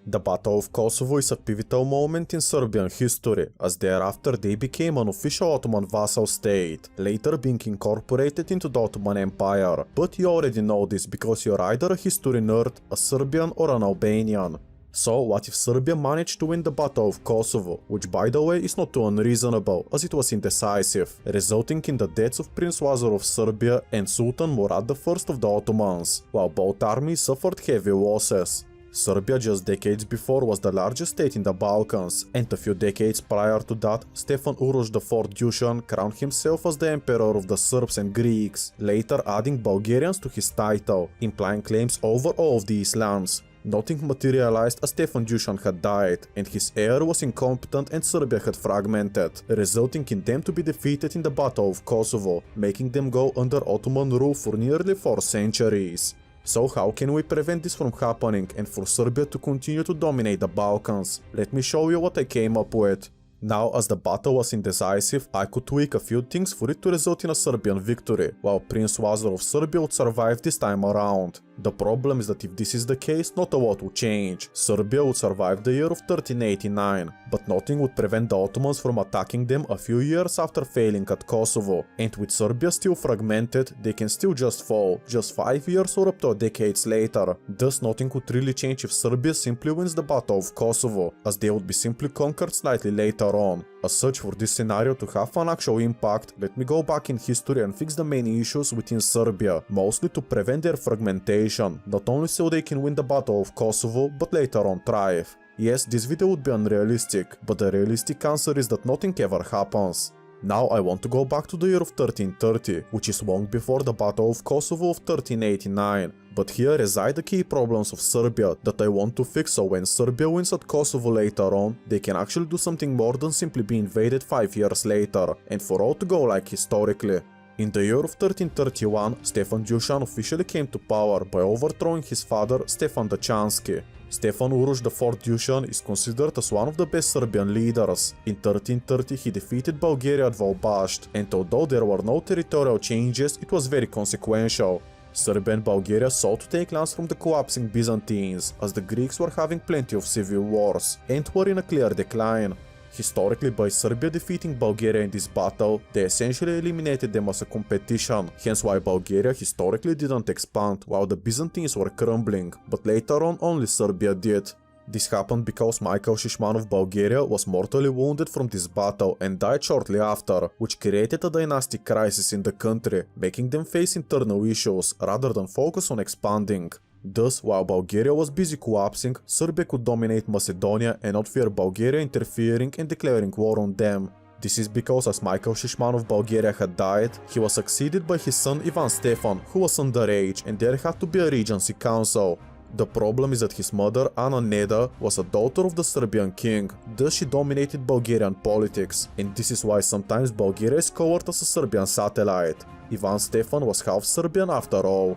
The Battle of Kosovo is a pivotal moment in Serbian history, as thereafter they became an official Ottoman vassal state, later being incorporated into the Ottoman Empire. But you already know this because you're either a history nerd, a Serbian or an Albanian. So what if Serbia managed to win the Battle of Kosovo, which by the way is not too unreasonable as it was indecisive, resulting in the deaths of Prince Lazar of Serbia and Sultan Murad I of the Ottomans, while both armies suffered heavy losses. Serbia just decades before was the largest state in the Balkans, and a few decades prior to that, Stefan Uroš IV Dušan crowned himself as the emperor of the Serbs and Greeks, later adding Bulgarians to his title, implying claims over all of these lands. Nothing materialized as Stefan Dušan had died, and his heir was incompetent and Serbia had fragmented, resulting in them to be defeated in the Battle of Kosovo, making them go under Ottoman rule for nearly 4 centuries. So how can we prevent this from happening and for Serbia to continue to dominate the Balkans? Let me show you what I came up with. Now, as the battle was indecisive, I could tweak a few things for it to result in a Serbian victory, while Prince Lazar of Serbia would survive this time around. The problem is that if this is the case, not a lot would change. Serbia would survive the year of 1389, but nothing would prevent the Ottomans from attacking them a few years after failing at Kosovo. And with Serbia still fragmented, they can still just fall, just 5 years or up to decades later. Thus nothing would really change if Serbia simply wins the Battle of Kosovo, as they would be simply conquered slightly later on. As such, for this scenario to have an actual impact, let me go back in history and fix the main issues within Serbia, mostly to prevent their fragmentation, not only so they can win the Battle of Kosovo, but later on thrive. Yes, this video would be unrealistic, but the realistic answer is that nothing ever happens. Now I want to go back to the year of 1330, which is long before the Battle of Kosovo of 1389. But here reside the key problems of Serbia that I want to fix, so when Serbia wins at Kosovo later on, they can actually do something more than simply be invaded 5 years later, and for all to go like historically. In the year of 1331, Stefan Dušan officially came to power by overthrowing his father Stefan Dačanski. Stefan Uroš IV Dušan is considered as one of the best Serbian leaders. In 1330 he defeated Bulgaria at Valbašt, and although there were no territorial changes, it was very consequential. Serbia and Bulgaria sought to take lands from the collapsing Byzantines, as the Greeks were having plenty of civil wars, and were in a clear decline. Historically, by Serbia defeating Bulgaria in this battle, they essentially eliminated them as a competition, hence why Bulgaria historically didn't expand while the Byzantines were crumbling, but later on only Serbia did. This happened because Michael Shishman of Bulgaria was mortally wounded from this battle and died shortly after, which created a dynastic crisis in the country, making them face internal issues rather than focus on expanding. Thus, while Bulgaria was busy collapsing, Serbia could dominate Macedonia and not fear Bulgaria interfering and declaring war on them. This is because as Michael Shishman of Bulgaria had died, he was succeeded by his son Ivan Stefan, who was underage, and there had to be a regency council. The problem is that his mother, Anna Neda, was a daughter of the Serbian king, thus she dominated Bulgarian politics, and this is why sometimes Bulgaria is covered as a Serbian satellite. Ivan Stefan was half Serbian after all.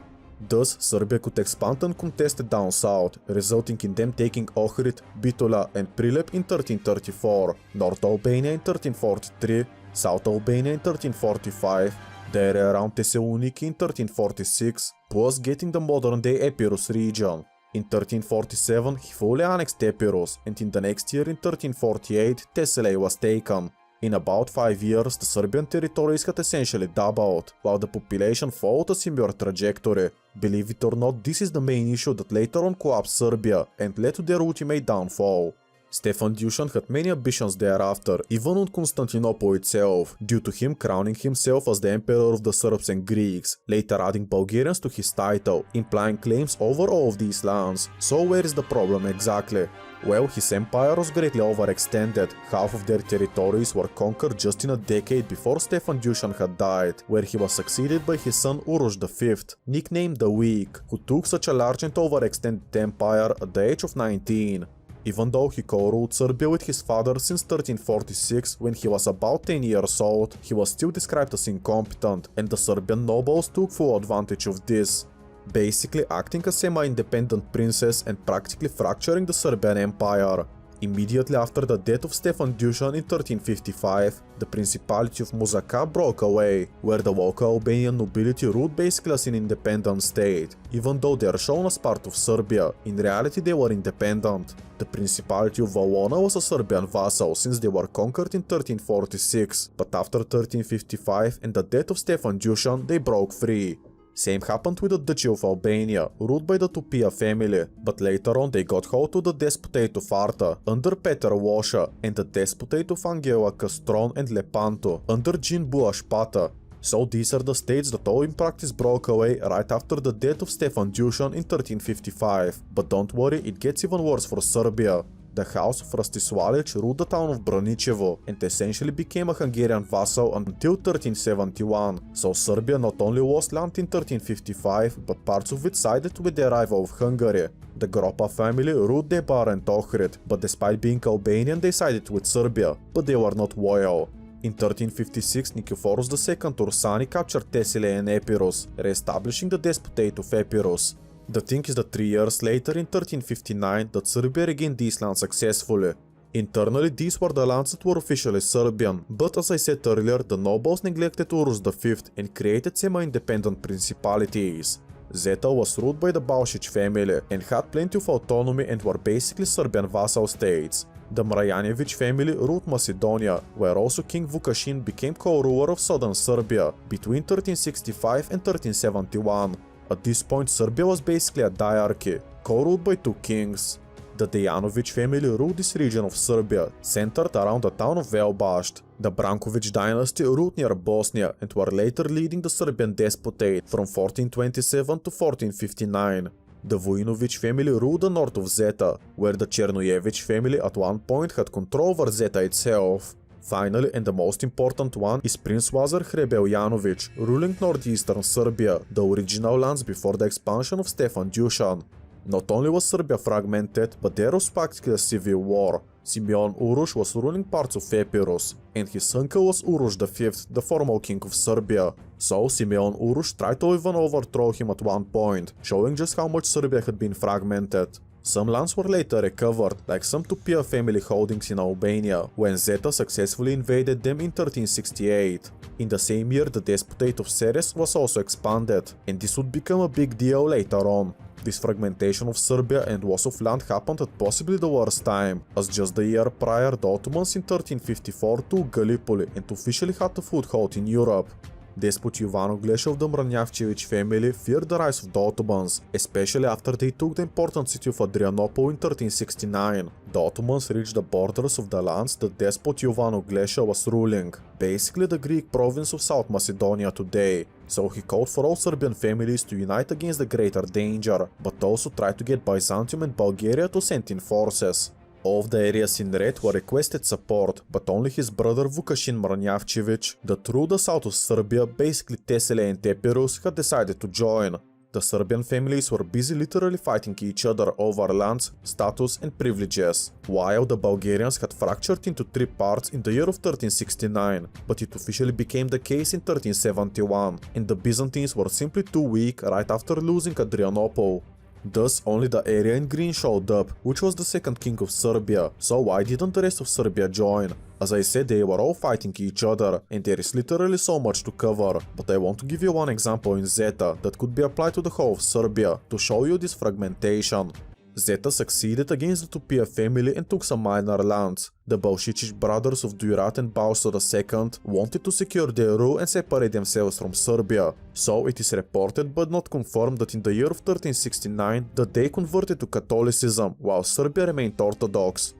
Thus, Serbia could expand uncontested down south, resulting in them taking Ohrid, Bitola and Prilep in 1334, North Albania in 1343, South Albania in 1345, the area around Thessaloniki in 1346, plus getting the modern-day Epirus region. In 1347 he fully annexed Epirus, and in the next year in 1348 Thessaly was taken. In about 5 years the Serbian territories had essentially doubled, while the population followed a similar trajectory. Believe it or not, this is the main issue that later on collapsed Serbia and led to their ultimate downfall. Stefan Dušan had many ambitions thereafter, even on Constantinople itself, due to him crowning himself as the emperor of the Serbs and Greeks, later adding Bulgarians to his title, implying claims over all of these lands. So where is the problem exactly? Well, his empire was greatly overextended. Half of their territories were conquered just in a decade before Stefan Dušan had died, where he was succeeded by his son Uroš V, nicknamed the Weak, who took such a large and overextended empire at the age of 19. Even though he co-ruled Serbia with his father since 1346 when he was about 10 years old, he was still described as incompetent, and the Serbian nobles took full advantage of this, basically acting as semi-independent princes and practically fracturing the Serbian Empire. Immediately after the death of Stefan Dusan in 1355, the Principality of Muzaka broke away, where the local Albanian nobility ruled basically as an independent state. Even though they are shown as part of Serbia, in reality they were independent. The Principality of Valona was a Serbian vassal since they were conquered in 1346, but after 1355 and the death of Stefan Dusan, they broke free. Same happened with the Duchy of Albania, ruled by the Tupia family, but later on they got hold of the Despotate of Arta under Petar Washa and the Despotate of Angela Castron and Lepanto under Jean Buashpata. So these are the states that all in practice broke away right after the death of Stefan Dusan in 1355. But don't worry, it gets even worse for Serbia. The house of Rastisvalic ruled the town of Braničevo and essentially became a Hungarian vassal until 1371, so Serbia not only lost land in 1355, but parts of it sided with the arrival of Hungary. The Gropa family ruled Debar and Ohrid, but despite being Albanian they sided with Serbia, but they were not loyal. In 1356, Nicopolis II Ursani captured Thessaly and Epirus, re-establishing the Despotate of Epirus. The thing is that 3 years later, in 1359, that Serbia regained these lands successfully. Internally, these were the lands that were officially Serbian, but as I said earlier, the nobles neglected Urus V and created semi-independent principalities. Zeta was ruled by the Balšić family and had plenty of autonomy and were basically Serbian vassal states. The Mrajanović family ruled Macedonia, where also King Vukašin became co-ruler of southern Serbia between 1365 and 1371. At this point, Serbia was basically a diarchy, co-ruled by 2 kings. The Dejanović family ruled this region of Serbia, centered around the town of Velbašt. The Branković dynasty ruled near Bosnia and were later leading the Serbian Despotate from 1427 to 1459. The Vujinović family ruled the north of Zeta, where the Chernujević family at one point had control over Zeta itself. Finally, and the most important one, is Prince Vazar Hrebeljanović, ruling northeastern Serbia, the original lands before the expansion of Stefan Dusan. Not only was Serbia fragmented, but there was practically a civil war. Simeon Uroš was ruling parts of Epirus, and his uncle was Uroš V, the former king of Serbia. So Simeon Uroš tried to even overthrow him at one point, showing just how much Serbia had been fragmented. Some lands were later recovered, like some Tupia family holdings in Albania, when Zeta successfully invaded them in 1368. In the same year, the Despotate of Ceres was also expanded, and this would become a big deal later on. This fragmentation of Serbia and loss of land happened at possibly the worst time, as just the year prior the Ottomans in 1354 took Gallipoli and officially had a foothold in Europe. Despot Jovano Glesha of the Mrnjavčević family feared the rise of the Ottomans, especially after they took the important city of Adrianople in 1369. The Ottomans reached the borders of the lands that Despot Jovano Glesha was ruling, basically the Greek province of South Macedonia today. So he called for all Serbian families to unite against the greater danger, but also tried to get Byzantium and Bulgaria to send in forces. All of the areas in red were requested support, but only his brother Vukašin Mrnjavčević, that ruled the south of Serbia, basically Thessaly and Epirus, had decided to join. The Serbian families were busy literally fighting each other over lands, status and privileges, while the Bulgarians had fractured into 3 parts in the year of 1369, but it officially became the case in 1371, and the Byzantines were simply too weak right after losing Adrianople. Thus, only the area in green showed up, which was the second king of Serbia, so why didn't the rest of Serbia join? As I said, they were all fighting each other, and there is literally so much to cover, but I want to give you one example in Zeta that could be applied to the whole of Serbia, to show you this fragmentation. Zeta succeeded against the Tupia family and took some minor lands. The Balšić brothers of Durat and Balso II wanted to secure their rule and separate themselves from Serbia. So it is reported but not confirmed that in the year of 1369 that they converted to Catholicism while Serbia remained Orthodox.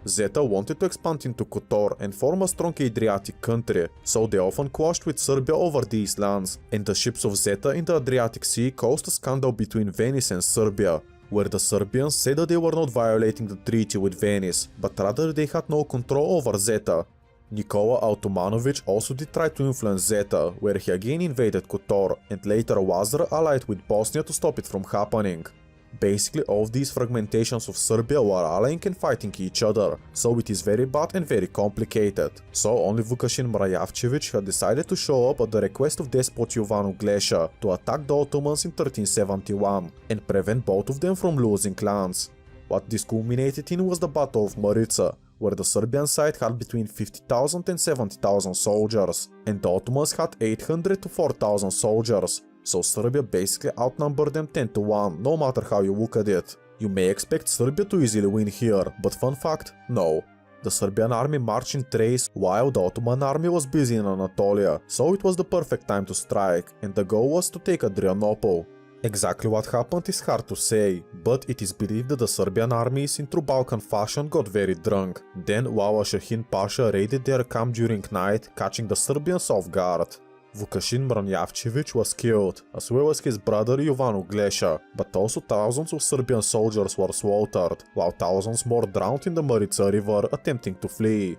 Zeta wanted to expand into Kotor and form a strong Adriatic country, so they often clashed with Serbia over these lands, and the ships of Zeta in the Adriatic Sea caused a scandal between Venice and Serbia, where the Serbians said that they were not violating the treaty with Venice, but rather they had no control over Zeta. Nikola Automanović also did try to influence Zeta, where he again invaded Kotor, and later Vazar allied with Bosnia to stop it from happening. Basically, all of these fragmentations of Serbia were allying and fighting each other, so it is very bad and very complicated. So only Vukašin Mrnjavčević had decided to show up at the request of Despot Jovano Glesha to attack the Ottomans in 1371 and prevent both of them from losing lands. What this culminated in was the Battle of Maritsa, where the Serbian side had between 50,000 and 70,000 soldiers, and the Ottomans had 800 to 4,000 soldiers, so Serbia basically outnumbered them 10 to 1, no matter how you look at it. You may expect Serbia to easily win here, but fun fact, no. The Serbian army marched in Thrace while the Ottoman army was busy in Anatolia, so it was the perfect time to strike, and the goal was to take Adrianople. Exactly what happened is hard to say, but it is believed that the Serbian armies in true Balkan fashion got very drunk. Then Wawa Shahin Pasha raided their camp during night, catching the Serbians off guard. Vukašin Mrnjavčević was killed, as well as his brother Jovan Uglesha, but also thousands of Serbian soldiers were slaughtered, while thousands more drowned in the Maritsa river attempting to flee.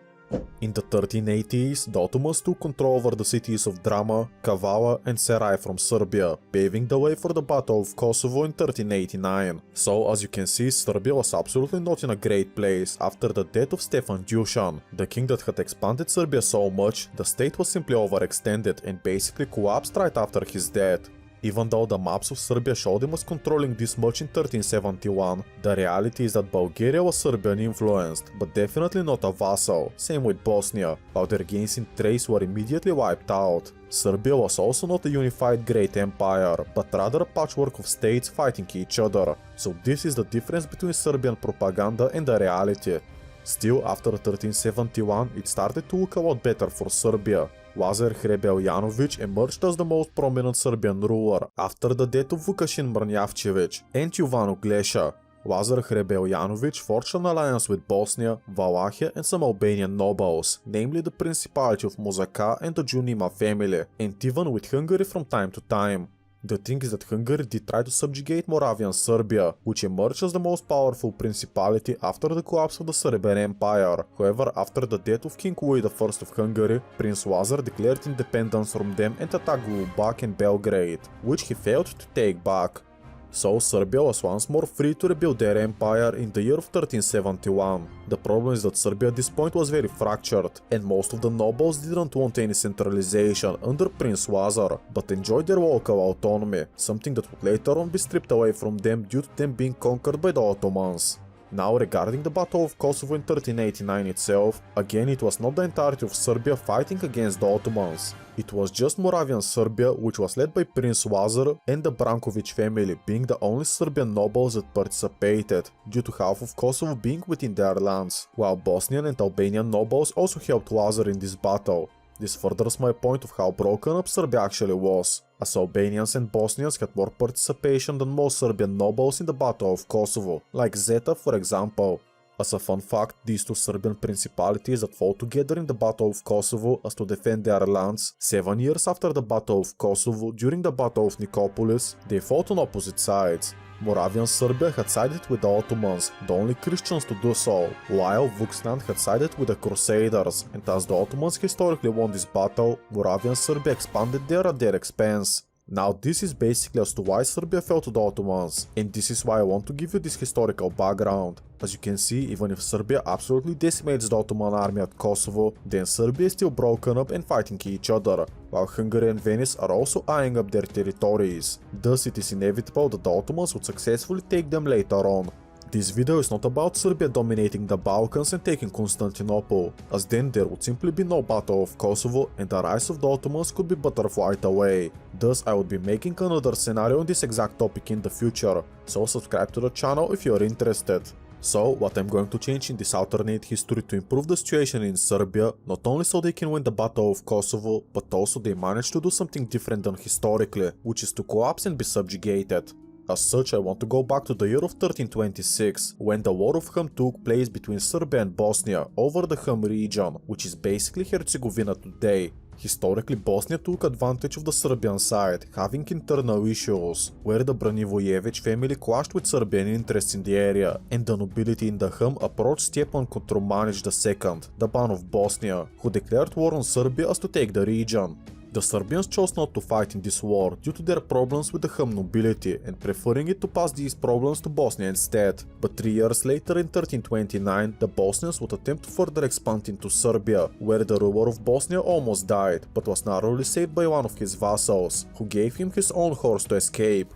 In the 1380s, the Ottomans took control over the cities of Drama, Kavala and Serai from Serbia, paving the way for the Battle of Kosovo in 1389. So, as you can see, Serbia was absolutely not in a great place after the death of Stefan Dusan, the king that had expanded Serbia so much, the state was simply overextended and basically collapsed right after his death. Even though the maps of Serbia showed him as controlling this much in 1371, the reality is that Bulgaria was Serbian influenced, but definitely not a vassal, same with Bosnia, while their gains in Thrace were immediately wiped out. Serbia was also not a unified great empire, but rather a patchwork of states fighting each other, so this is the difference between Serbian propaganda and the reality. Still, after 1371, it started to look a lot better for Serbia. Lazar Hrebeljanović emerged as the most prominent Serbian ruler after the death of Vukašin Mrnjavčević and Jovan Uglesha. Lazar Hrebeljanović forged an alliance with Bosnia, Valahia and some Albanian nobles, namely the Principality of Muzaka and the Junima family, and even with Hungary from time to time. The thing is that Hungary did try to subjugate Moravian Serbia, which emerged as the most powerful principality after the collapse of the Serbian Empire. However, after the death of King Louis I of Hungary, Prince Lazar declared independence from them and attacked Lubak and Belgrade, which he failed to take back. So Serbia was once more free to rebuild their empire in the year of 1371. The problem is that Serbia at this point was very fractured, and most of the nobles didn't want any centralization under Prince Lazar, but enjoyed their local autonomy, something that would later on be stripped away from them due to them being conquered by the Ottomans. Now, regarding the Battle of Kosovo in 1389 itself, again it was not the entirety of Serbia fighting against the Ottomans. It was just Moravian Serbia, which was led by Prince Lazar and the Branković family being the only Serbian nobles that participated, due to half of Kosovo being within their lands, while Bosnian and Albanian nobles also helped Lazar in this battle. This furthers my point of how broken up Serbia actually was, as Albanians and Bosnians had more participation than most Serbian nobles in the Battle of Kosovo, like Zeta for example. As a fun fact, these two Serbian principalities that fought together in the Battle of Kosovo as to defend their lands, 7 years after the Battle of Kosovo, during the Battle of Nicopolis, they fought on opposite sides. Moravian Serbia had sided with the Ottomans, the only Christians to do so, while Vuksland had sided with the Crusaders, and as the Ottomans historically won this battle, Moravian Serbia expanded there at their expense. Now this is basically as to why Serbia fell to the Ottomans, and this is why I want to give you this historical background. As you can see, even if Serbia absolutely decimates the Ottoman army at Kosovo, then Serbia is still broken up and fighting each other, while Hungary and Venice are also eyeing up their territories. Thus it is inevitable that the Ottomans would successfully take them later on. This video is not about Serbia dominating the Balkans and taking Constantinople, as then there would simply be no Battle of Kosovo and the rise of the Ottomans could be butterflied away. Thus I would be making another scenario on this exact topic in the future, so subscribe to the channel if you are interested. So, what I'm going to change in this alternate history to improve the situation in Serbia, not only so they can win the Battle of Kosovo, but also they managed to do something different than historically, which is to collapse and be subjugated. As such, I want to go back to the year of 1326, when the War of Hum took place between Serbia and Bosnia over the Hum region, which is basically Herzegovina today. Historically, Bosnia took advantage of the Serbian side, having internal issues, where the Branivojević family clashed with Serbian interests in the area, and the nobility in the Hum approached Stjepan Kotromanić II, the Ban of Bosnia, who declared war on Serbia as to take the region. The Serbians chose not to fight in this war due to their problems with the Hum nobility and preferring it to pass these problems to Bosnia instead. But 3 years later in 1329, the Bosnians would attempt to further expand into Serbia, where the ruler of Bosnia almost died, but was narrowly saved by one of his vassals, who gave him his own horse to escape.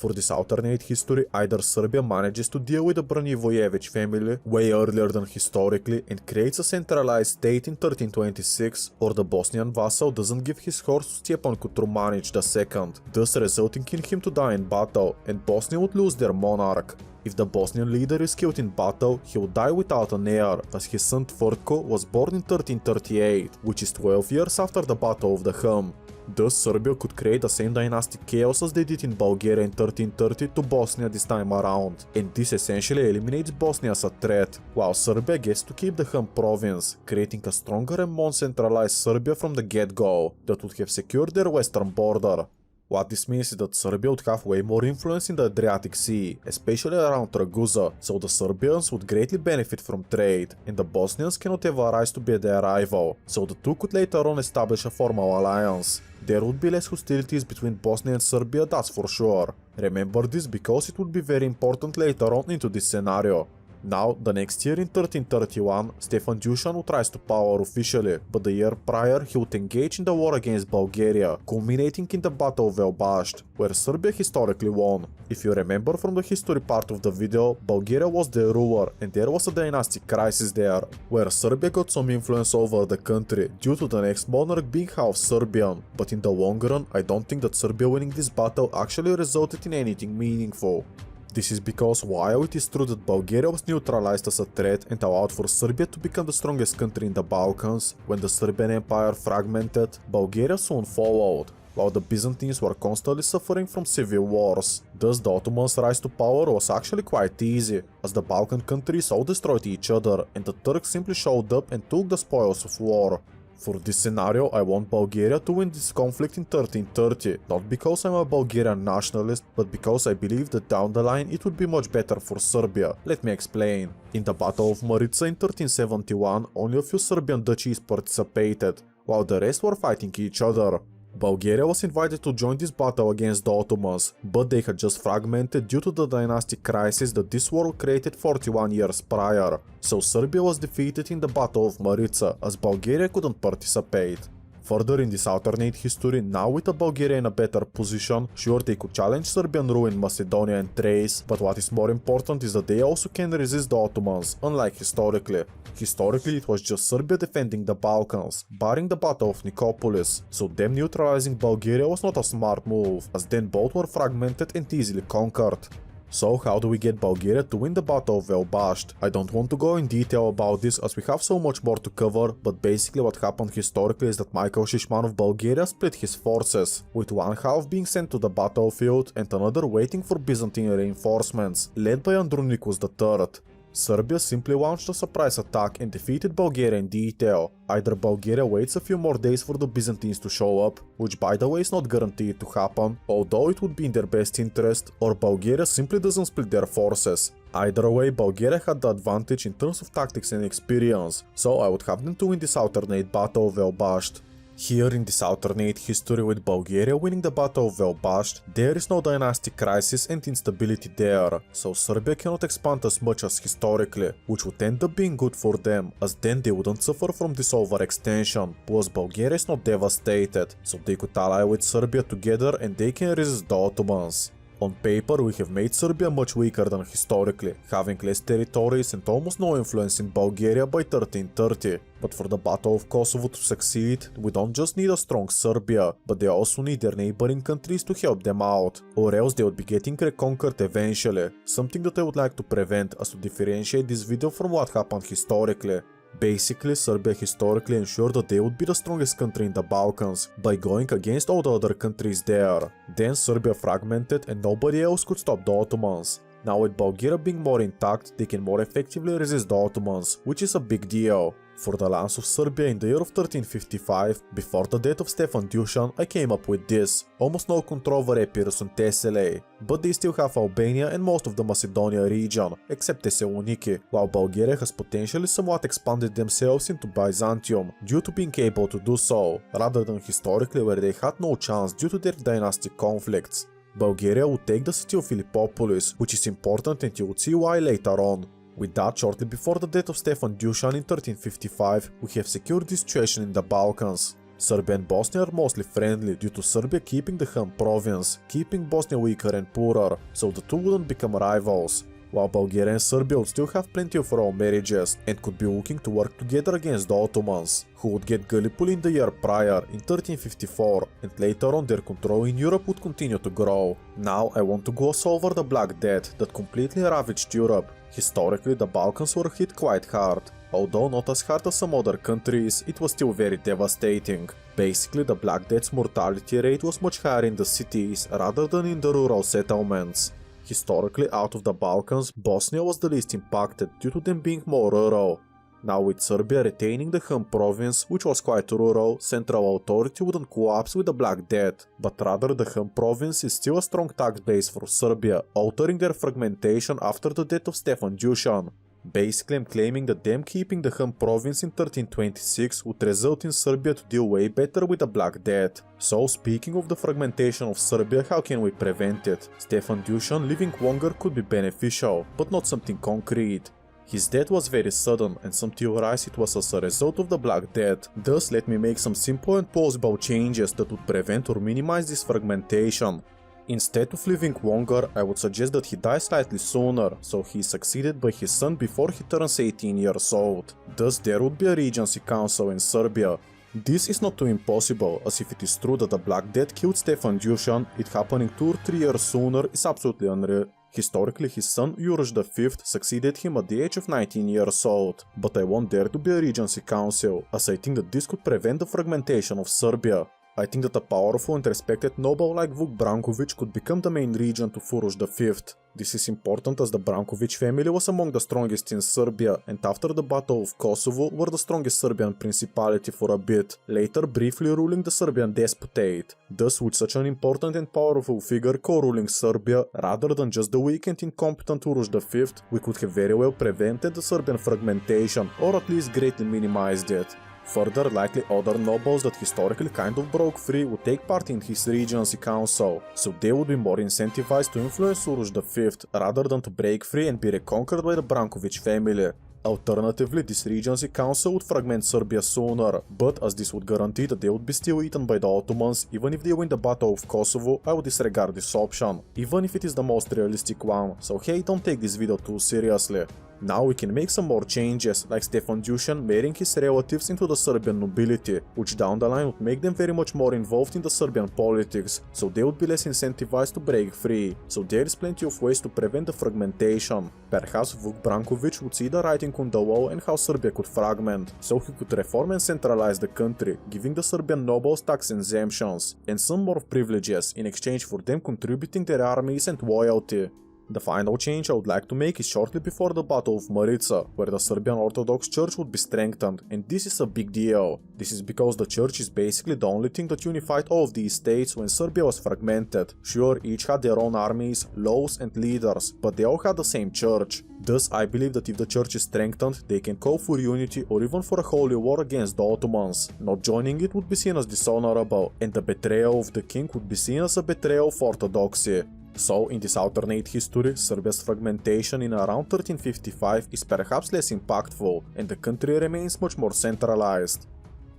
For this alternate history, either Serbia manages to deal with the Branivojević family way earlier than historically and creates a centralized state in 1326, or the Bosnian vassal doesn't give his horse to Stjepan Kutrumanić II, thus resulting in him to die in battle, and Bosnia would lose their monarch. If the Bosnian leader is killed in battle, he would die without an heir, as his son Tvrtko was born in 1338, which is 12 years after the Battle of the Hum. Thus, Serbia could create the same dynastic chaos as they did in Bulgaria in 1330 to Bosnia this time around, and this essentially eliminates Bosnia as a threat, while Serbia gets to keep the Hum province, creating a stronger and more centralized Serbia from the get-go that would have secured their western border. What this means is that Serbia would have way more influence in the Adriatic Sea, especially around Ragusa, so the Serbians would greatly benefit from trade, and the Bosnians cannot have a rise to be their rival, so the two could later on establish a formal alliance. There would be less hostilities between Bosnia and Serbia, that's for sure. Remember this because it would be very important later on into this scenario. Now, the next year in 1331, Stefan Dusan would rise to power officially, but the year prior he would engage in the war against Bulgaria, culminating in the Battle of Elbasht, where Serbia historically won. If you remember from the history part of the video, Bulgaria was the ruler and there was a dynastic crisis there, where Serbia got some influence over the country due to the next monarch being half Serbian, but in the long run I don't think that Serbia winning this battle actually resulted in anything meaningful. This is because while it is true that Bulgaria was neutralized as a threat and allowed for Serbia to become the strongest country in the Balkans, when the Serbian Empire fragmented, Bulgaria soon followed, while the Byzantines were constantly suffering from civil wars. Thus the Ottomans' rise to power was actually quite easy, as the Balkan countries all destroyed each other and the Turks simply showed up and took the spoils of war. For this scenario, I want Bulgaria to win this conflict in 1330, not because I'm a Bulgarian nationalist, but because I believe that down the line it would be much better for Serbia. Let me explain. In the Battle of Maritsa in 1371, only a few Serbian duchies participated, while the rest were fighting each other. Bulgaria was invited to join this battle against the Ottomans, but they had just fragmented due to the dynastic crisis that this war created 41 years prior, so Serbia was defeated in the Battle of Maritsa, as Bulgaria couldn't participate. Further in this alternate history, now with the Bulgaria in a better position, sure they could challenge Serbian rule in Macedonia and Thrace, but what is more important is that they also can resist the Ottomans, unlike historically. Historically it was just Serbia defending the Balkans, barring the Battle of Nicopolis, so them neutralizing Bulgaria was not a smart move, as then both were fragmented and easily conquered. So how do we get Bulgaria to win the Battle of Elbasht? I don't want to go in detail about this as we have so much more to cover, but basically what happened historically is that Michael Shishman of Bulgaria split his forces, with one half being sent to the battlefield and another waiting for Byzantine reinforcements, led by Andronicus III. Serbia simply launched a surprise attack and defeated Bulgaria in detail. Either Bulgaria waits a few more days for the Byzantines to show up, which by the way is not guaranteed to happen, although it would be in their best interest, or Bulgaria simply doesn't split their forces. Either way, Bulgaria had the advantage in terms of tactics and experience, so I would have them to win this alternate Battle of Elbasht. Here in this alternate history with Bulgaria winning the Battle of Elbasht, there is no dynastic crisis and instability there, so Serbia cannot expand as much as historically, which would end up being good for them, as then they wouldn't suffer from this overextension, plus Bulgaria is not devastated, so they could ally with Serbia together and they can resist the Ottomans. On paper, we have made Serbia much weaker than historically, having less territories and almost no influence in Bulgaria by 1330. But for the Battle of Kosovo to succeed, we don't just need a strong Serbia, but they also need their neighboring countries to help them out, or else they would be getting reconquered eventually, something that I would like to prevent as to differentiate this video from what happened historically. Basically, Serbia historically ensured that they would be the strongest country in the Balkans by going against all the other countries there. Then Serbia fragmented and nobody else could stop the Ottomans. Now with Bulgaria being more intact, they can more effectively resist the Ottomans, which is a big deal. For the lands of Serbia in the year of 1355, before the death of Stefan Dusan, I came up with this. Almost no control over Epirus and Thessaly, but they still have Albania and most of the Macedonia region, except Thessaloniki, while Bulgaria has potentially somewhat expanded themselves into Byzantium, due to being able to do so, rather than historically where they had no chance due to their dynastic conflicts. Bulgaria would take the city of Philippopolis, which is important and you would see why later on. With that, shortly before the death of Stefan Dusan in 1355, we have secured this situation in the Balkans. Serbia and Bosnia are mostly friendly due to Serbia keeping the home province, keeping Bosnia weaker and poorer, so the two wouldn't become rivals. While Bulgaria and Serbia would still have plenty of royal marriages and could be looking to work together against the Ottomans, who would get Gallipoli in the year prior, in 1354, and later on their control in Europe would continue to grow. Now I want to gloss over the Black Death that completely ravaged Europe. Historically, the Balkans were hit quite hard. Although not as hard as some other countries, it was still very devastating. Basically, the Black Death's mortality rate was much higher in the cities rather than in the rural settlements. Historically, out of the Balkans, Bosnia was the least impacted due to them being more rural. Now with Serbia retaining the home province, which was quite rural, central authority wouldn't collapse with the Black Death, but rather the home province is still a strong tax base for Serbia, altering their fragmentation after the death of Stefan Dusan. Basically, I'm claiming that them keeping the home province in 1326 would result in Serbia to deal way better with the Black Death. So, speaking of the fragmentation of Serbia, how can we prevent it? Stefan Dusan living longer could be beneficial, but not something concrete. His death was very sudden, and some theorize it was as a result of the Black Death. Thus, let me make some simple and plausible changes that would prevent or minimize this fragmentation. Instead of living longer, I would suggest that he dies slightly sooner, so he is succeeded by his son before he turns 18 years old. Thus there would be a Regency Council in Serbia. This is not too impossible, as if it is true that the Black Death killed Stefan Dusan, it happening 2 or 3 years sooner is absolutely unreal. Historically, his son Uroš V succeeded him at the age of 19 years old, but I want there to be a Regency Council, as I think that this could prevent the fragmentation of Serbia. I think that a powerful and respected noble like Vuk Branković could become the main regent to Uroš V. This is important as the Branković family was among the strongest in Serbia and after the Battle of Kosovo were the strongest Serbian principality for a bit, later briefly ruling the Serbian despotate. Thus with such an important and powerful figure co-ruling Serbia, rather than just the weak and incompetent Uroš V, we could have very well prevented the Serbian fragmentation or at least greatly minimized it. Further, likely other nobles that historically kind of broke free would take part in his Regency Council, so they would be more incentivized to influence Uroš V rather than to break free and be reconquered by the Branković family. Alternatively, this Regency Council would fragment Serbia sooner, but as this would guarantee that they would be still eaten by the Ottomans, even if they win the Battle of Kosovo, I would disregard this option, even if it is the most realistic one, so hey, don't take this video too seriously. Now we can make some more changes, like Stefan Dusan marrying his relatives into the Serbian nobility, which down the line would make them very much more involved in the Serbian politics, so they would be less incentivized to break free, so there is plenty of ways to prevent the fragmentation. Perhaps Vuk Branković would see the writing on the wall and how Serbia could fragment, so he could reform and centralize the country, giving the Serbian nobles tax exemptions, and some more privileges in exchange for them contributing their armies and loyalty. The final change I would like to make is shortly before the Battle of Maritsa, where the Serbian Orthodox Church would be strengthened, and this is a big deal. This is because the Church is basically the only thing that unified all of these states when Serbia was fragmented. Sure, each had their own armies, laws and leaders, but they all had the same Church. Thus, I believe that if the Church is strengthened, they can call for unity or even for a holy war against the Ottomans. Not joining it would be seen as dishonorable, and the betrayal of the king would be seen as a betrayal of orthodoxy. So, in this alternate history, Serbia's fragmentation in around 1355 is perhaps less impactful, and the country remains much more centralized.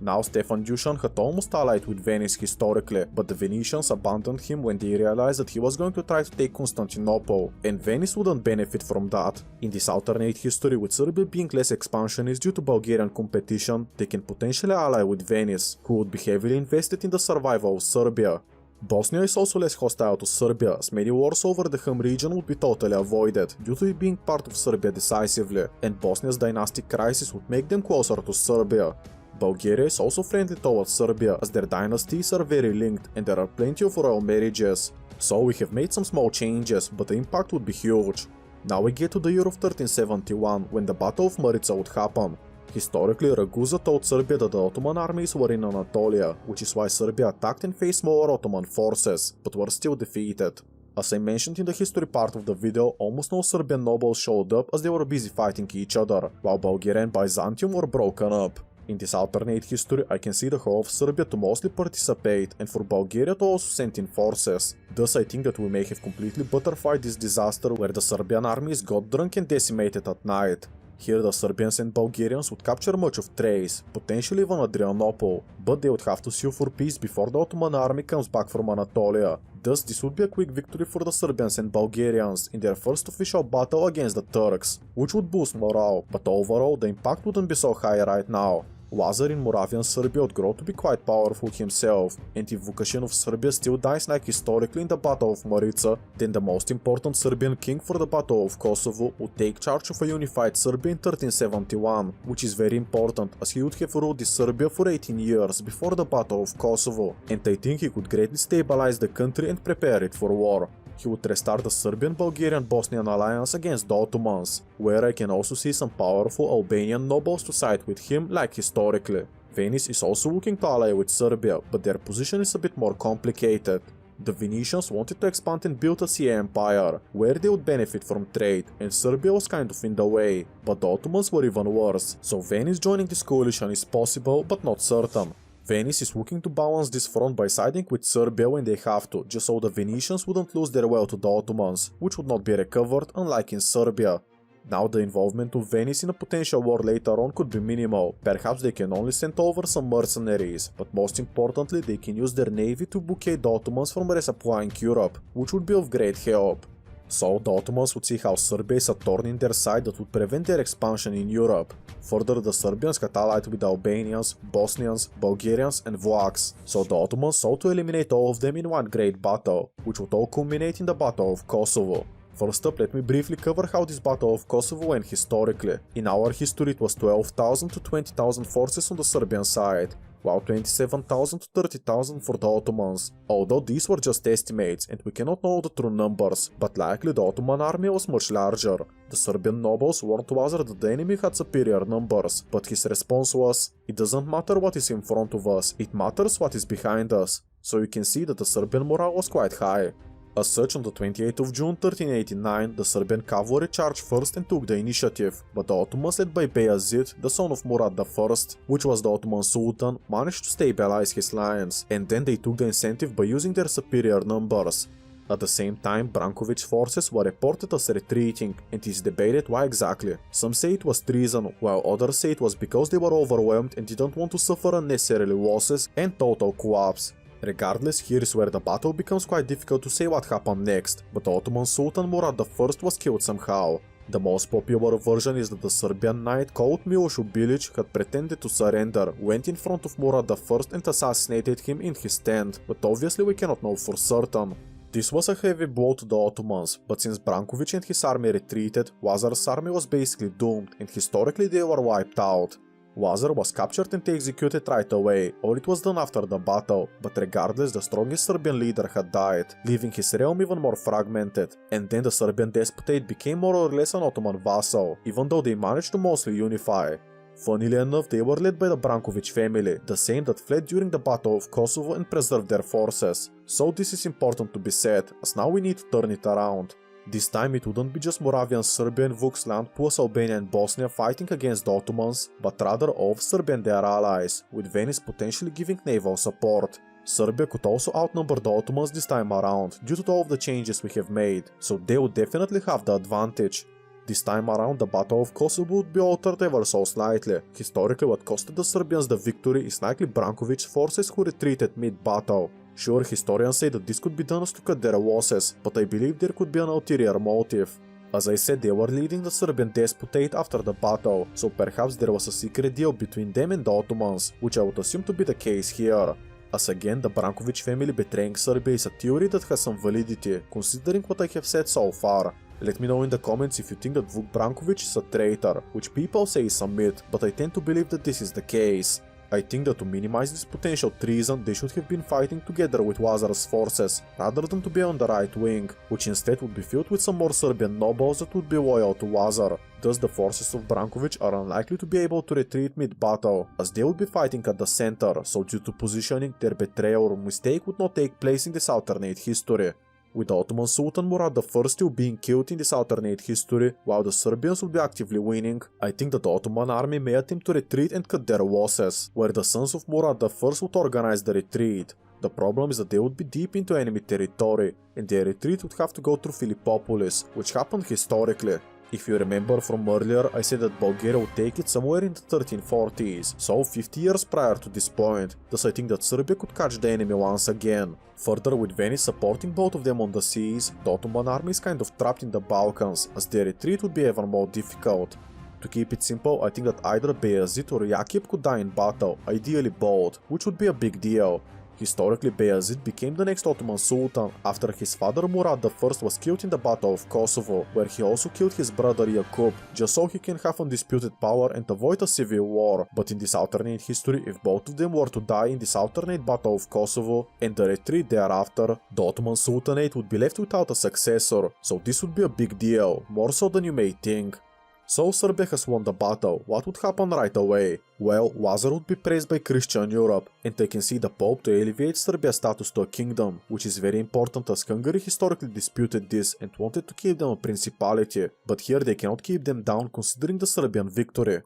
Now, Stefan Dusan had almost allied with Venice historically, but the Venetians abandoned him when they realized that he was going to try to take Constantinople, and Venice wouldn't benefit from that. In this alternate history, with Serbia being less expansionist due to Bulgarian competition, they can potentially ally with Venice, who would be heavily invested in the survival of Serbia. Bosnia is also less hostile to Serbia, as many wars over the home region would be totally avoided, due to it being part of Serbia decisively, and Bosnia's dynastic crisis would make them closer to Serbia. Bulgaria is also friendly towards Serbia, as their dynasties are very linked and there are plenty of royal marriages. So we have made some small changes, but the impact would be huge. Now we get to the year of 1371, when the Battle of Maritsa would happen. Historically, Raguza told Serbia that the Ottoman armies were in Anatolia, which is why Serbia attacked and faced more Ottoman forces, but were still defeated. As I mentioned in the history part of the video, almost no Serbian nobles showed up as they were busy fighting each other, while Bulgaria and Byzantium were broken up. In this alternate history, I can see the whole of Serbia to mostly participate and for Bulgaria to also send in forces. Thus I think that we may have completely butterfied this disaster where the Serbian armies got drunk and decimated at night. Here the Serbians and Bulgarians would capture much of Thrace, potentially even Adrianople, but they would have to sue for peace before the Ottoman army comes back from Anatolia. Thus, this would be a quick victory for the Serbians and Bulgarians in their first official battle against the Turks, which would boost morale, but overall the impact wouldn't be so high right now. Lazar in Moravian Serbia would grow to be quite powerful himself, and if Vukašin of Serbia still dies like historically in the Battle of Maritsa, then the most important Serbian king for the Battle of Kosovo would take charge of a unified Serbia in 1371, which is very important as he would have ruled this Serbia for 18 years before the Battle of Kosovo, and I think he could greatly stabilize the country and prepare it for war. He would restart the Serbian-Bulgarian-Bosnian alliance against the Ottomans, where I can also see some powerful Albanian nobles to side with him like historically. Venice is also looking to ally with Serbia, but their position is a bit more complicated. The Venetians wanted to expand and build a sea empire, where they would benefit from trade, and Serbia was kind of in the way, but the Ottomans were even worse, so Venice joining this coalition is possible but not certain. Venice is looking to balance this front by siding with Serbia when they have to, just so the Venetians wouldn't lose their well to the Ottomans, which would not be recovered unlike in Serbia. Now the involvement of Venice in a potential war later on could be minimal, perhaps they can only send over some mercenaries, but most importantly they can use their navy to blockade the Ottomans from resupplying Europe, which would be of great help. So the Ottomans would see how Serbia is a thorn in their side that would prevent their expansion in Europe. Further, the Serbians had allied with the Albanians, Bosnians, Bulgarians and Vlachs, so the Ottomans sought to eliminate all of them in one great battle, which would all culminate in the Battle of Kosovo. First up, let me briefly cover how this Battle of Kosovo went historically. In our history it was 12,000 to 20,000 forces on the Serbian side, while 27,000 to 30,000 for the Ottomans, although these were just estimates and we cannot know the true numbers, but likely the Ottoman army was much larger. The Serbian nobles warned Lazar that the enemy had superior numbers, but his response was, "It doesn't matter what is in front of us, it matters what is behind us." So you can see that the Serbian morale was quite high. As such, on the 28th of June 1389, the Serbian cavalry charged first and took the initiative, but the Ottomans led by Bayezid, the son of Murad I, which was the Ottoman Sultan, managed to stabilize his lines, and then they took the incentive by using their superior numbers. At the same time, Branković's forces were reported as retreating, and it is debated why exactly. Some say it was treason, while others say it was because they were overwhelmed and didn't want to suffer unnecessary losses and total collapse. Regardless, here is where the battle becomes quite difficult to say what happened next, but the Ottoman Sultan Murad I was killed somehow. The most popular version is that the Serbian knight called Miloš Bilić had pretended to surrender, went in front of Murad I and assassinated him in his tent, but obviously we cannot know for certain. This was a heavy blow to the Ottomans, but since Branković and his army retreated, Lazar's army was basically doomed and historically they were wiped out. Lazar was captured and executed right away, or it was done after the battle, but regardless the strongest Serbian leader had died, leaving his realm even more fragmented, and then the Serbian despotate became more or less an Ottoman vassal, even though they managed to mostly unify. Funnily enough, they were led by the Branković family, the same that fled during the Battle of Kosovo and preserved their forces, so this is important to be said, as now we need to turn it around. This time it wouldn't be just Moravian Serbia and Vuksland plus Albania and Bosnia fighting against the Ottomans, but rather all of Serbia and their allies, with Venice potentially giving naval support. Serbia could also outnumber the Ottomans this time around, due to all of the changes we have made, so they would definitely have the advantage. This time around the Battle of Kosovo would be altered ever so slightly. Historically what costed the Serbians the victory is likely Branković's forces who retreated mid-battle. Sure, historians say that this could be done to cut their losses, but I believe there could be an ulterior motive. As I said, they were leading the Serbian despotate after the battle, so perhaps there was a secret deal between them and the Ottomans, which I would assume to be the case here. As again, the Branković family betraying Serbia is a theory that has some validity, considering what I have said so far. Let me know in the comments if you think that Vuk Branković is a traitor, which people say is a myth, but I tend to believe that this is the case. I think that to minimize this potential treason, they should have been fighting together with Lazar's forces, rather than to be on the right wing, which instead would be filled with some more Serbian nobles that would be loyal to Lazar. Thus the forces of Branković are unlikely to be able to retreat mid-battle, as they would be fighting at the center, so due to positioning, their betrayal or mistake would not take place in this alternate history. With the Ottoman Sultan Murad I still being killed in this alternate history, while the Serbians would be actively winning, I think that the Ottoman army may attempt to retreat and cut their losses, where the sons of Murad I would organize the retreat. The problem is that they would be deep into enemy territory, and their retreat would have to go through Philippopolis, which happened historically. If you remember from earlier, I said that Bulgaria would take it somewhere in the 1340s, so 50 years prior to this point, thus I think that Serbia could catch the enemy once again. Further, with Venice supporting both of them on the seas, the Ottoman army is kind of trapped in the Balkans, as their retreat would be even more difficult. To keep it simple, I think that either Bayezid or Yakub could die in battle, ideally both, which would be a big deal. Historically, Bayezid became the next Ottoman Sultan after his father Murad I was killed in the Battle of Kosovo, where he also killed his brother Yakub, just so he can have undisputed power and avoid a civil war. But in this alternate history, if both of them were to die in this alternate Battle of Kosovo and the retreat thereafter, the Ottoman Sultanate would be left without a successor, so this would be a big deal, more so than you may think. So Serbia has won the battle, what would happen right away? Well, Lazar would be praised by Christian Europe, and they can see the Pope to elevate Serbia's status to a kingdom, which is very important as Hungary historically disputed this and wanted to keep them a principality, but here they cannot keep them down considering the Serbian victory.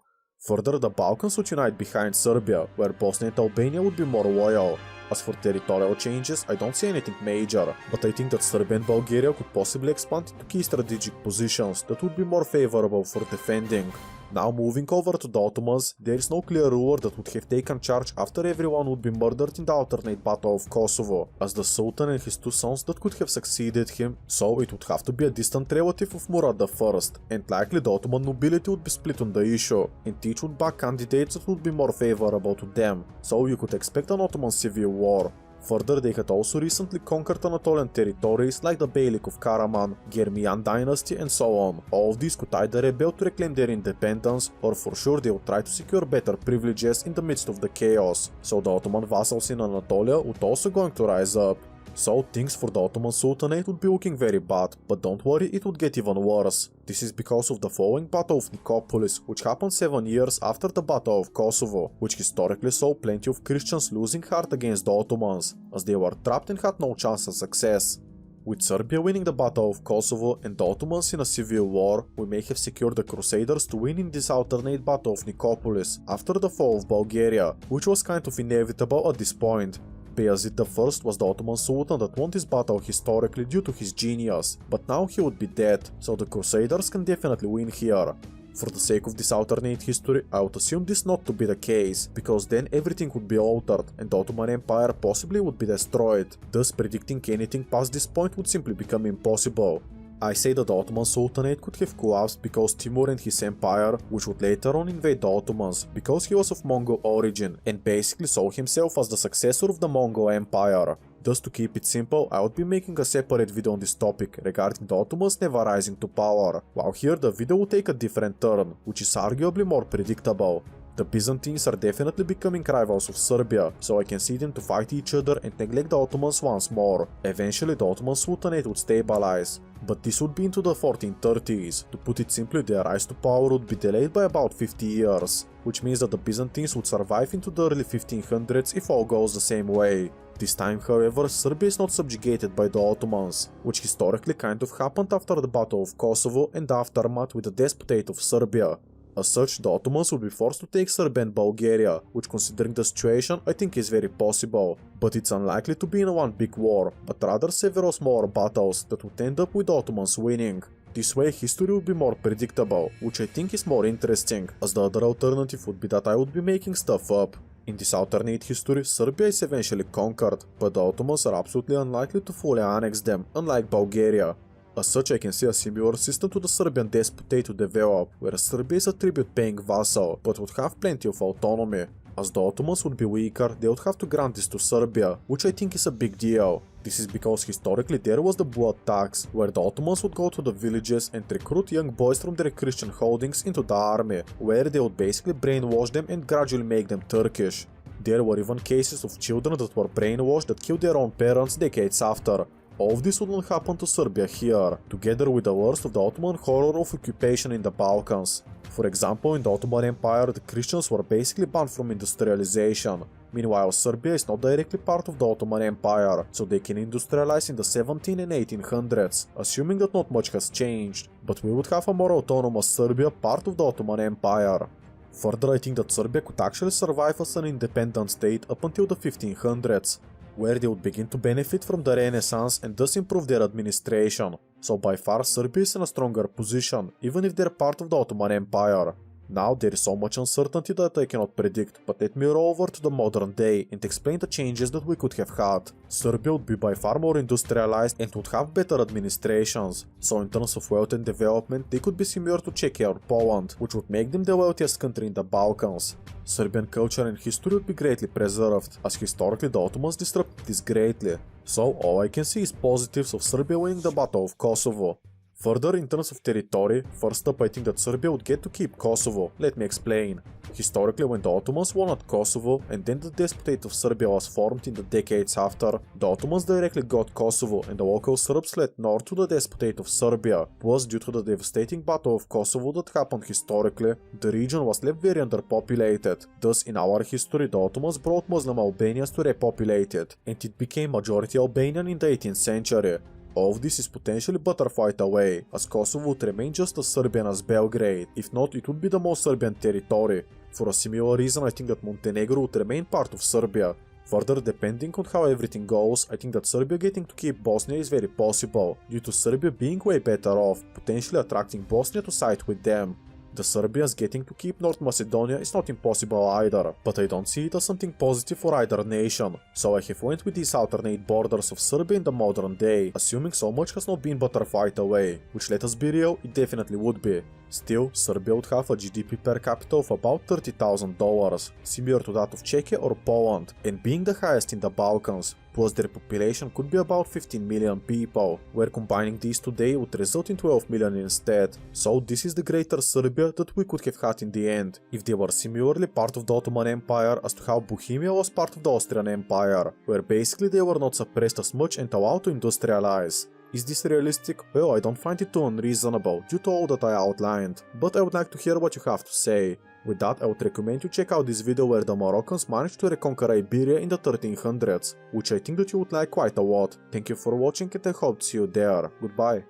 Further, the Balkans would unite behind Serbia, where Bosnia and Albania would be more loyal. As for territorial changes, I don't see anything major, but I think that Serbia and Bulgaria could possibly expand into key strategic positions that would be more favorable for defending. Now moving over to the Ottomans, there is no clear ruler that would have taken charge after everyone would be murdered in the alternate Battle of Kosovo, as the Sultan and his two sons that could have succeeded him, so it would have to be a distant relative of Murad I, and likely the Ottoman nobility would be split on the issue, and each would back candidates that would be more favorable to them, so you could expect an Ottoman civil war. Further, they had also recently conquered Anatolian territories like the Beylik of Karaman, Germian dynasty and so on. All of these could either rebel to reclaim their independence, or for sure they would try to secure better privileges in the midst of the chaos, so the Ottoman vassals in Anatolia would also going to rise up. So things for the Ottoman Sultanate would be looking very bad, but don't worry, it would get even worse. This is because of the following Battle of Nicopolis, which happened 7 years after the Battle of Kosovo, which historically saw plenty of Christians losing heart against the Ottomans, as they were trapped and had no chance of success. With Serbia winning the Battle of Kosovo and the Ottomans in a civil war, we may have secured the Crusaders to win in this alternate Battle of Nicopolis after the fall of Bulgaria, which was kind of inevitable at this point. Bayezid I was the Ottoman Sultan that won this battle historically due to his genius, but now he would be dead, so the Crusaders can definitely win here. For the sake of this alternate history, I would assume this not to be the case, because then everything would be altered and the Ottoman Empire possibly would be destroyed, thus predicting anything past this point would simply become impossible. I say that the Ottoman Sultanate could have collapsed because Timur and his empire, which would later on invade the Ottomans, because he was of Mongol origin and basically saw himself as the successor of the Mongol Empire. Thus, to keep it simple, I would be making a separate video on this topic regarding the Ottomans never rising to power, while here the video will take a different turn, which is arguably more predictable. The Byzantines are definitely becoming rivals of Serbia, so I can see them to fight each other and neglect the Ottomans once more. Eventually the Ottoman Sultanate would stabilize, but this would be into the 1430s. To put it simply, their rise to power would be delayed by about 50 years, which means that the Byzantines would survive into the early 1500s if all goes the same way. This time, however, Serbia is not subjugated by the Ottomans, which historically kind of happened after the Battle of Kosovo and the aftermath with the Despotate of Serbia. As such, the Ottomans would be forced to take Serbia and Bulgaria, which considering the situation I think is very possible, but it's unlikely to be in one big war, but rather several smaller battles that would end up with the Ottomans winning. This way history would be more predictable, which I think is more interesting, as the other alternative would be that I would be making stuff up. In this alternate history, Serbia is eventually conquered, but the Ottomans are absolutely unlikely to fully annex them, unlike Bulgaria. As such, I can see a similar system to the Serbian Despotate to develop, where Serbia is a tribute-paying vassal, but would have plenty of autonomy. As the Ottomans would be weaker, they would have to grant this to Serbia, which I think is a big deal. This is because historically there was the blood tax, where the Ottomans would go to the villages and recruit young boys from their Christian holdings into the army, where they would basically brainwash them and gradually make them Turkish. There were even cases of children that were brainwashed that killed their own parents decades after. All of this wouldn't happen to Serbia here, together with the worst of the Ottoman horror of occupation in the Balkans. For example, in the Ottoman Empire, the Christians were basically banned from industrialization. Meanwhile, Serbia is not directly part of the Ottoman Empire, so they can industrialize in the 17 and 1800s, assuming that not much has changed, but we would have a more autonomous Serbia part of the Ottoman Empire. Further, I think that Serbia could actually survive as an independent state up until the 1500s. where they would begin to benefit from the Renaissance and thus improve their administration. So by far Serbia is in a stronger position, even if they're part of the Ottoman Empire. Now there is so much uncertainty that I cannot predict, but let me roll over to the modern day and explain the changes that we could have had. Serbia would be by far more industrialized and would have better administrations, so in terms of wealth and development they could be similar to Czechia or Poland, which would make them the wealthiest country in the Balkans. Serbian culture and history would be greatly preserved, as historically the Ottomans disrupted this greatly. So all I can see is positives of Serbia winning the Battle of Kosovo. Further, in terms of territory, first up I think that Serbia would get to keep Kosovo. Let me explain. Historically, when the Ottomans won at Kosovo and then the Despotate of Serbia was formed in the decades after, the Ottomans directly got Kosovo and the local Serbs fled north to the Despotate of Serbia. Plus, due to the devastating Battle of Kosovo that happened historically, the region was left very underpopulated. Thus, in our history, the Ottomans brought Muslim Albanians to repopulate it, and it became majority Albanian in the 18th century. All of this is potentially butterflied away, as Kosovo would remain just as Serbian as Belgrade. If not, it would be the most Serbian territory. For a similar reason, I think that Montenegro would remain part of Serbia. Further, depending on how everything goes, I think that Serbia getting to keep Bosnia is very possible, due to Serbia being way better off, potentially attracting Bosnia to side with them. The Serbians getting to keep North Macedonia is not impossible either, but I don't see it as something positive for either nation, so I have went with these alternate borders of Serbia in the modern day, assuming so much has not been butterflied away, which, let us be real, it definitely would be. Still, Serbia would have a GDP per capita of about $30,000, similar to that of Czechia or Poland, and being the highest in the Balkans, plus their population could be about 15 million people, where combining these today would result in 12 million instead. So this is the greater Serbia that we could have had in the end, if they were similarly part of the Ottoman Empire as to how Bohemia was part of the Austrian Empire, where basically they were not suppressed as much and allowed to industrialize. Is this realistic? Well, I don't find it too unreasonable due to all that I outlined, but I would like to hear what you have to say. With that, I would recommend you check out this video where the Moroccans managed to reconquer Iberia in the 1300s, which I think that you would like quite a lot. Thank you for watching and I hope to see you there. Goodbye.